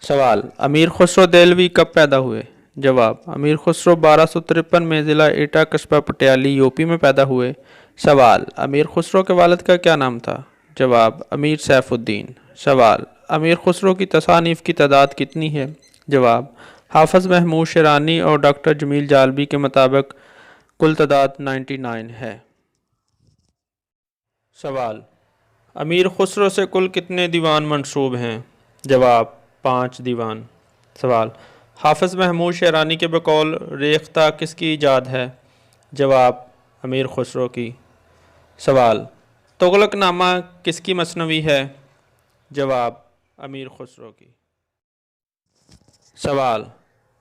سوال: امیر خسرو دہلوی کب پیدا ہوئے؟ جواب: امیر خسرو 1253 میں ضلع ایٹا قصبہ پٹیالی یوپی میں پیدا ہوئے۔ سوال: امیر خسرو کے والد کا کیا نام تھا؟ جواب: امیر سیف الدین۔ سوال: امیر خسرو کی تصانیف کی تعداد کتنی ہے؟ جواب: حافظ محمود شیرانی اور ڈاکٹر جمیل جالبی کے مطابق کل تعداد 99 ہے۔ سوال: امیر خسرو سے کل کتنے دیوان منسوب ہیں؟ جواب: 5 دیوان۔ سوال: حافظ محمود شیرانی کے بقول ریختہ کس کی ایجاد ہے؟ جواب: امیر خسرو کی۔ سوال: تغلق نامہ کس کی مثنوی ہے؟ جواب: امیر خسرو کی۔ سوال: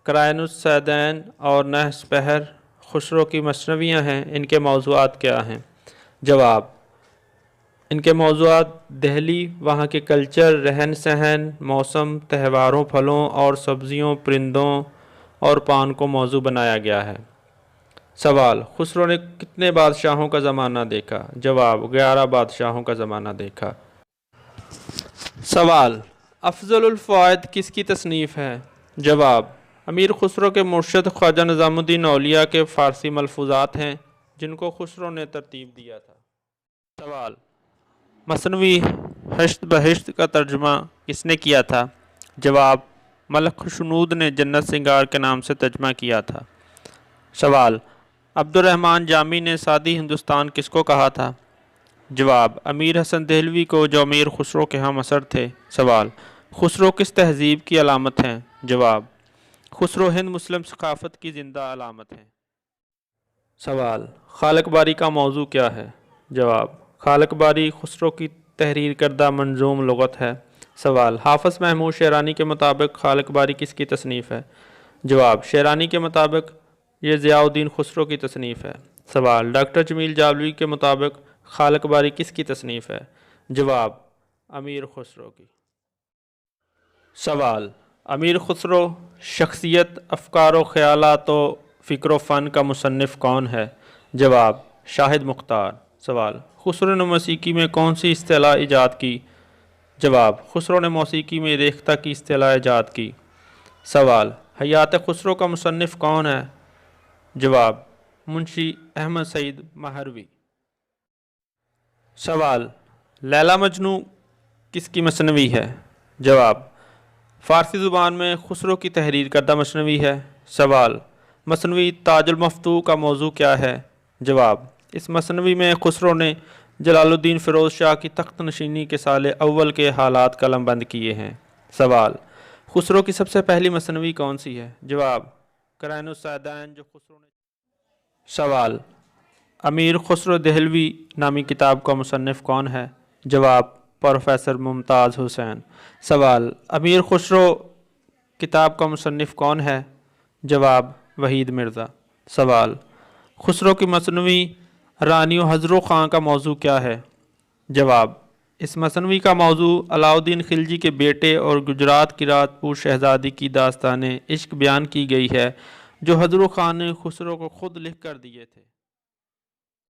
قرائن الصیدین اور نحس سپہر خسرو کی مثنویاں ہیں، ان کے موضوعات کیا ہیں؟ جواب: ان کے موضوعات دہلی، وہاں کے کلچر، رہن سہن، موسم، تہواروں، پھلوں اور سبزیوں، پرندوں اور پان کو موضوع بنایا گیا ہے۔ سوال: خسرو نے کتنے بادشاہوں کا زمانہ دیکھا؟ جواب: 11 بادشاہوں کا زمانہ دیکھا۔ سوال: افضل الفوائد کس کی تصنیف ہے؟ جواب: امیر خسرو کے مرشد خواجہ نظام الدین اولیاء کے فارسی ملفوظات ہیں، جن کو خسرو نے ترتیب دیا تھا۔ سوال: مثنوی ہشت بہشت کا ترجمہ کس نے کیا تھا؟ جواب: ملک خشنود نے جنت سنگار کے نام سے ترجمہ کیا تھا۔ سوال: عبد الرحمن جامی نے سعدی ہندوستان کس کو کہا تھا؟ جواب: امیر حسن دہلوی کو، جو امیر خسرو کے ہم عصر تھے۔ سوال: خسرو کس تہذیب کی علامت ہیں؟ جواب: خسرو ہند مسلم ثقافت کی زندہ علامت ہیں۔ سوال: خالق باری کا موضوع کیا ہے؟ جواب: خالق باری خسرو کی تحریر کردہ منظوم لغت ہے۔ سوال: حافظ محمود شیرانی کے مطابق خالق باری کس کی تصنیف ہے؟ جواب: شیرانی کے مطابق یہ ضیاء الدین خسرو کی تصنیف ہے۔ سوال: ڈاکٹر جمیل جالبی کے مطابق خالق باری کس کی تصنیف ہے؟ جواب: امیر خسرو کی۔ سوال: امیر خسرو شخصیت، افکار و خیالات و فکر و فن کا مصنف کون ہے؟ جواب: شاہد مختار۔ سوال: خسرو نے موسیقی میں کون سی اصطلاح ایجاد کی؟ جواب: خسرو نے موسیقی میں ریختہ کی اصطلاح ایجاد کی۔ سوال: حیات خسرو کا مصنف کون ہے؟ جواب: منشی احمد سعید مہروی۔ سوال: لیلی مجنوں کس کی مثنوی ہے؟ جواب: فارسی زبان میں خسرو کی تحریر کردہ مثنوی ہے۔ سوال: مثنوی تاج المفتوح کا موضوع کیا ہے؟ جواب: اس مثنوی میں خسرو نے جلال الدین فیروز شاہ کی تخت نشینی کے سال اول کے حالات قلم بند کیے ہیں۔ سوال: خسرو کی سب سے پہلی مثنوی کون سی ہے؟ جواب: قرائن الصیدین، جو خسرو نے۔ سوال: امیر خسرو دہلوی نامی کتاب کا مصنف کون ہے؟ جواب: پروفیسر ممتاز حسین۔ سوال: امیر خسرو کتاب کا مصنف کون ہے؟ جواب: وحید مرزا۔ سوال: خسرو کی مثنوی رانی و خسرو خاں کا موضوع کیا ہے؟ جواب: اس مثنوی کا موضوع علاء الدین خلجی کے بیٹے اور گجرات کی راجپوت شہزادی کی داستان عشق بیان کی گئی ہے، جو خسرو خاں نے خسرو کو خود لکھ کر دیے تھے۔